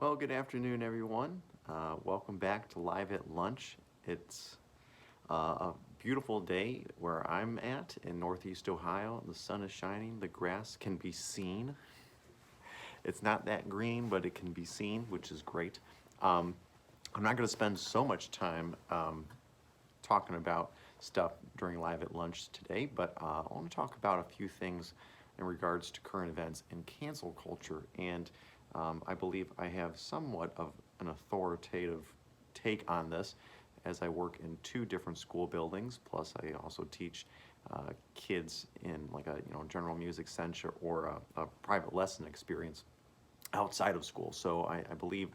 Well, good afternoon, everyone. Welcome back to Live at Lunch. It's a beautiful day where I'm at in Northeast Ohio. The sun is shining, the grass can be seen. It's not that green, but it can be seen, which is great. Um, I'm not going to spend so much time talking about stuff during Live at Lunch today, but I want to talk about a few things in regards to current events and cancel culture. And I believe I have somewhat of an authoritative take on this as I work in two different school buildings. Plus, I also teach kids in like a general music center or a private lesson experience outside of school. So I believe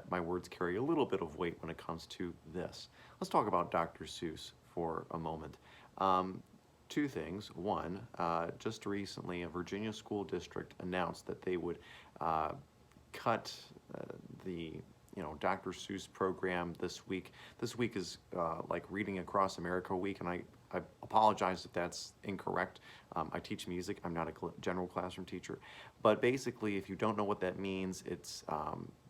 my words carry a little bit of weight when it comes to this. Let's talk about Dr. Seuss for a moment. Two things. One, just recently, a Virginia school district announced that they would cut the Dr. Seuss program this week. This week is like Reading Across America week, and I apologize if that's incorrect. I teach music. I'm not a general classroom teacher. But basically, if you don't know what that means, it's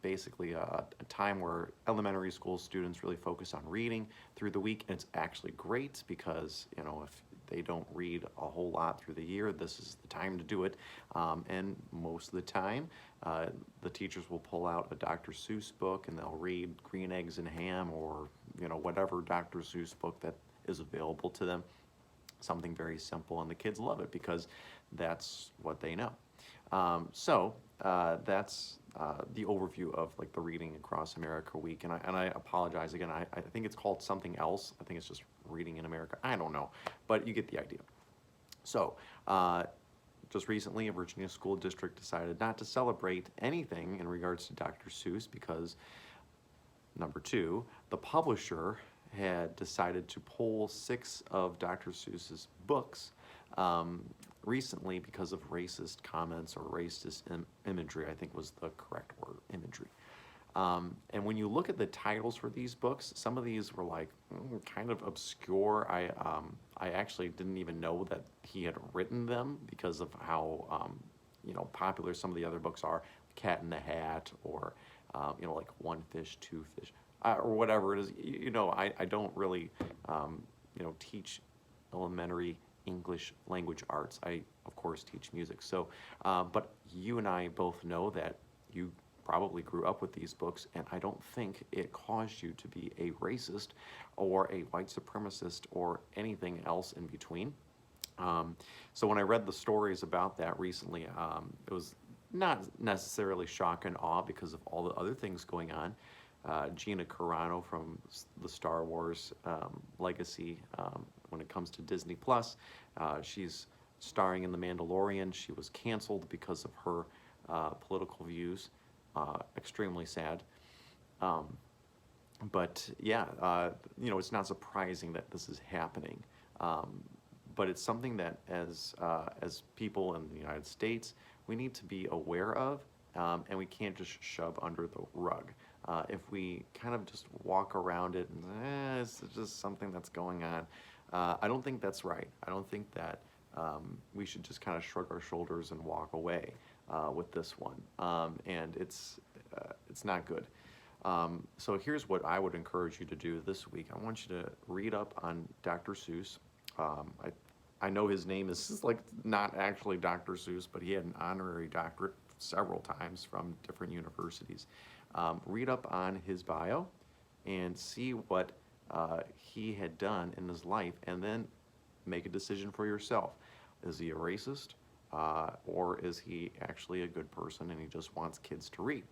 basically a time where elementary school students really focus on reading through the week. And it's actually great because, if they don't read a whole lot through the year, this is the time to do it. And most of the time, the teachers will pull out a Dr. Seuss book and they'll read Green Eggs and Ham or, whatever Dr. Seuss book that is available to them. Something very simple, and the kids love it because that's what they know. So that's the overview of like the Reading Across America week, and I apologize again. I think it's called something else. I think it's just Reading in America. I don't know, but you get the idea. So just recently, a Virginia school district decided not to celebrate anything in regards to Dr. Seuss because, number two, the publisher had decided to pull 6 of Dr. Seuss's books recently because of racist comments or racist imagery, I think was the correct word, imagery. And when you look at the titles for these books, some of these were like kind of obscure. I actually didn't even know that he had written them because of how popular some of the other books are, Cat in the Hat, or like One Fish, Two Fish, or whatever it is. I don't really teach elementary English language arts. I of course teach music. So, but you and I both know that you probably grew up with these books, and I don't think it caused you to be a racist or a white supremacist or anything else in between. So when I read the stories about that recently, it was not necessarily shock and awe because of all the other things going on. Gina Carano from the Star Wars legacy, when it comes to Disney Plus, she's starring in The Mandalorian. She was canceled because of her political views. Extremely sad. But yeah, it's not surprising that this is happening. But it's something that as people in the United States, we need to be aware of, and we can't just shove under the rug. If we kind of just walk around it and it's just something that's going on, I don't think that's right. I don't think that we should just kind of shrug our shoulders and walk away with this one. And it's not good. So here's what I would encourage you to do this week. I want you to read up on Dr. Seuss. I know his name is like not actually Dr. Seuss, but he had an honorary doctorate several times from different universities. Read up on his bio and see what he had done in his life, and then make a decision for yourself. Is he a racist, or is he actually a good person and he just wants kids to read?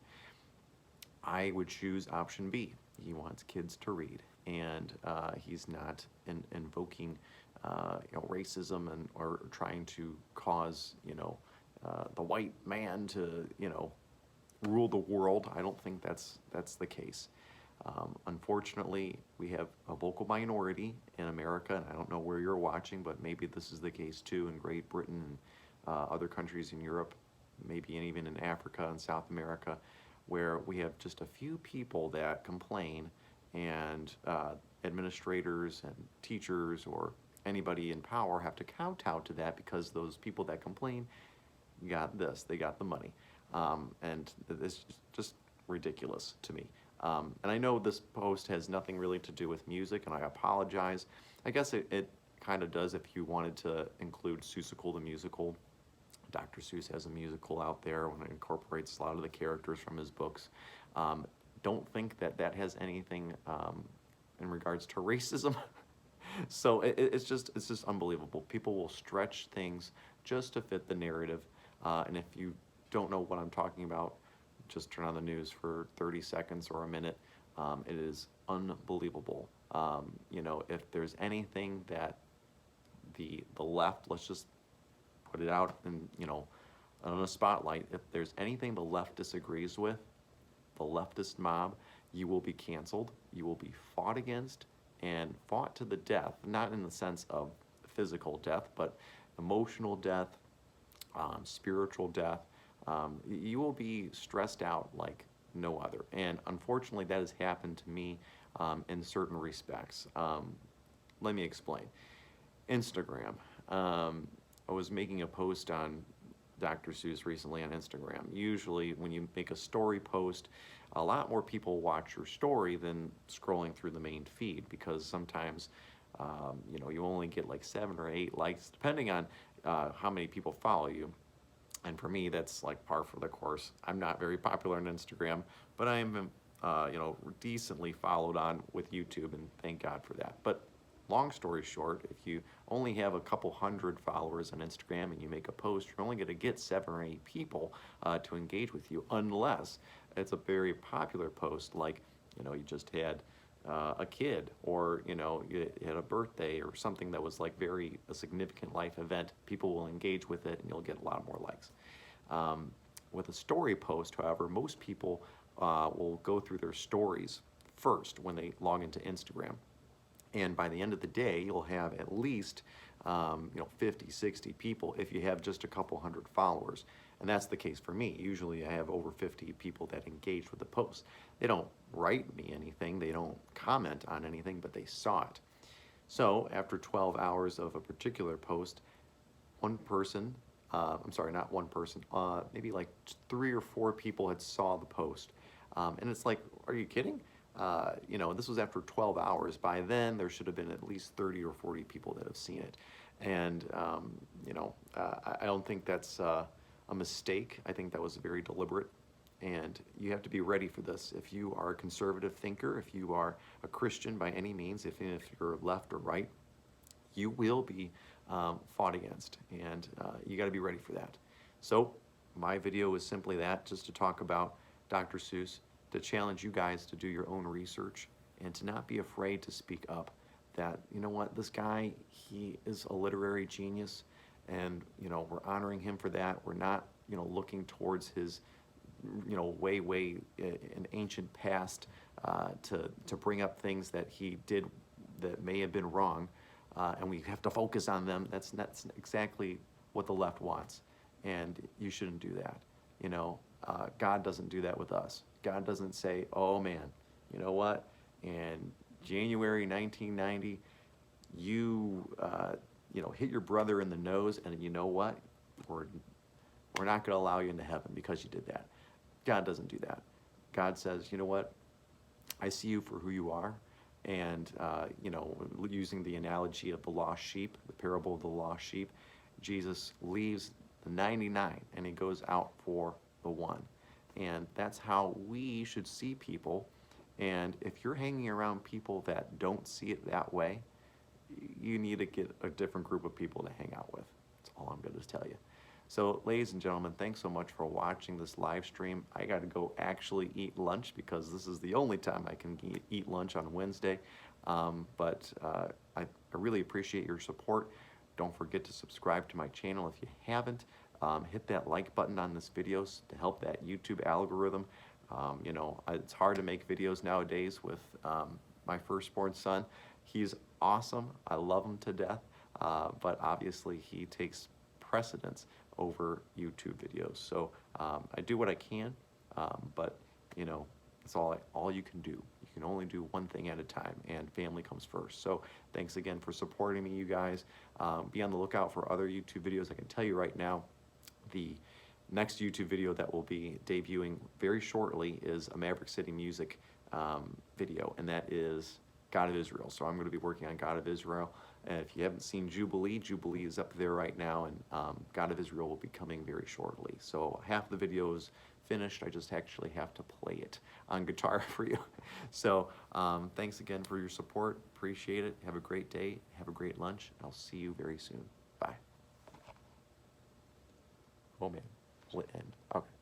I would choose option B. He wants kids to read, and he's not invoking racism or trying to cause the white man to rule the world. I don't think that's the case. Unfortunately, we have a vocal minority in America, and I don't know where you're watching, but maybe this is the case too in Great Britain and other countries in Europe, maybe even in Africa and South America, where we have just a few people that complain, and administrators and teachers or anybody in power have to kowtow to that because those people that complain got this, they got the money. And it's just ridiculous to me. And I know this post has nothing really to do with music, and I apologize. I guess it kind of does if you wanted to include Seussical the musical. Dr. Seuss has a musical out there when it incorporates a lot of the characters from his books. Don't think that that has anything in regards to racism. So it's just unbelievable. People will stretch things just to fit the narrative. And if you don't know what I'm talking about, just turn on the news for 30 seconds or a minute. It is unbelievable. You know, if there's anything that the left, let's just put it out and, you know, on a spotlight, if there's anything the left disagrees with, the leftist mob, you will be canceled, you will be fought against, and fought to the death, not in the sense of physical death, but emotional death, spiritual death. You will be stressed out like no other. And unfortunately, that has happened to me in certain respects. Let me explain. Instagram. I was making a post on Dr. Seuss recently on Instagram. Usually when you make a story post, a lot more people watch your story than scrolling through the main feed, because sometimes you know, you only get like 7 or 8 likes depending on how many people follow you. And for me, that's like par for the course. I'm not very popular on Instagram, but I am you know, decently followed on with YouTube, and thank God for that. But long story short, if you only have a couple hundred followers on Instagram and you make a post, you're only going to get 7 or 8 people to engage with you, unless it's a very popular post, like, you know, you just had a kid, or, you know, you had a birthday or something that was like a significant life event. People will engage with it and you'll get a lot more likes. With a story post, however, most people will go through their stories first when they log into Instagram. And by the end of the day, you'll have at least you know, 50, 60 people if you have just a couple hundred followers. And that's the case for me. Usually I have over 50 people that engage with the post. They don't write me anything, they don't comment on anything, but they saw it. So after 12 hours of a particular post, one person, I'm sorry, not one person, maybe like 3 or 4 people had saw the post. And it's like, are you kidding? You know, this was after 12 hours. By then, there should have been at least 30 or 40 people that have seen it. And, you know, I don't think that's a mistake. I think that was very deliberate. And you have to be ready for this. If you are a conservative thinker, if you are a Christian by any means, if you're left or right, you will be fought against. And you got to be ready for that. So my video is simply that, just to talk about Dr. Seuss, to challenge you guys to do your own research and to not be afraid to speak up. That, you know what, this guy, he is a literary genius, and, you know, we're honoring him for that. We're not, you know, looking towards his, you know, way in ancient past to bring up things that he did that may have been wrong, and we have to focus on them. That's exactly what the left wants, and you shouldn't do that. You know, God doesn't do that with us. God doesn't say, oh man, you know what, in January 1990, you know, hit your brother in the nose, and you know what, we're not going to allow you into heaven because you did that. God doesn't do that. God says, you know what, I see you for who you are. And, you know, using the analogy of the lost sheep, the parable of the lost sheep, Jesus leaves the 99 and he goes out for the one. And that's how we should see people. And if you're hanging around people that don't see it that way, you need to get a different group of people to hang out with. That's all I'm going to tell you. So, ladies and gentlemen, thanks so much for watching this live stream. I got to go actually eat lunch because this is the only time I can eat lunch on Wednesday. But I really appreciate your support. Don't forget to subscribe to my channel if you haven't. Hit that like button on this video to help that YouTube algorithm. You know, it's hard to make videos nowadays with my firstborn son. He's awesome. I love him to death. But obviously he takes precedence over YouTube videos. So I do what I can, but you know, it's all you can do. You can only do one thing at a time, and family comes first. So thanks again for supporting me, you guys. Be on the lookout for other YouTube videos. I can tell you right now, the next YouTube video that will be debuting very shortly is a Maverick City Music video, and that is God of Israel. So I'm going to be working on God of Israel. And if you haven't seen Jubilee, Jubilee is up there right now, and God of Israel will be coming very shortly. So half the video is finished. I just actually have to play it on guitar for you. So thanks again for your support. Appreciate it. Have a great day. Have a great lunch. I'll see you very soon. Bye. Oh man, will it end? Okay.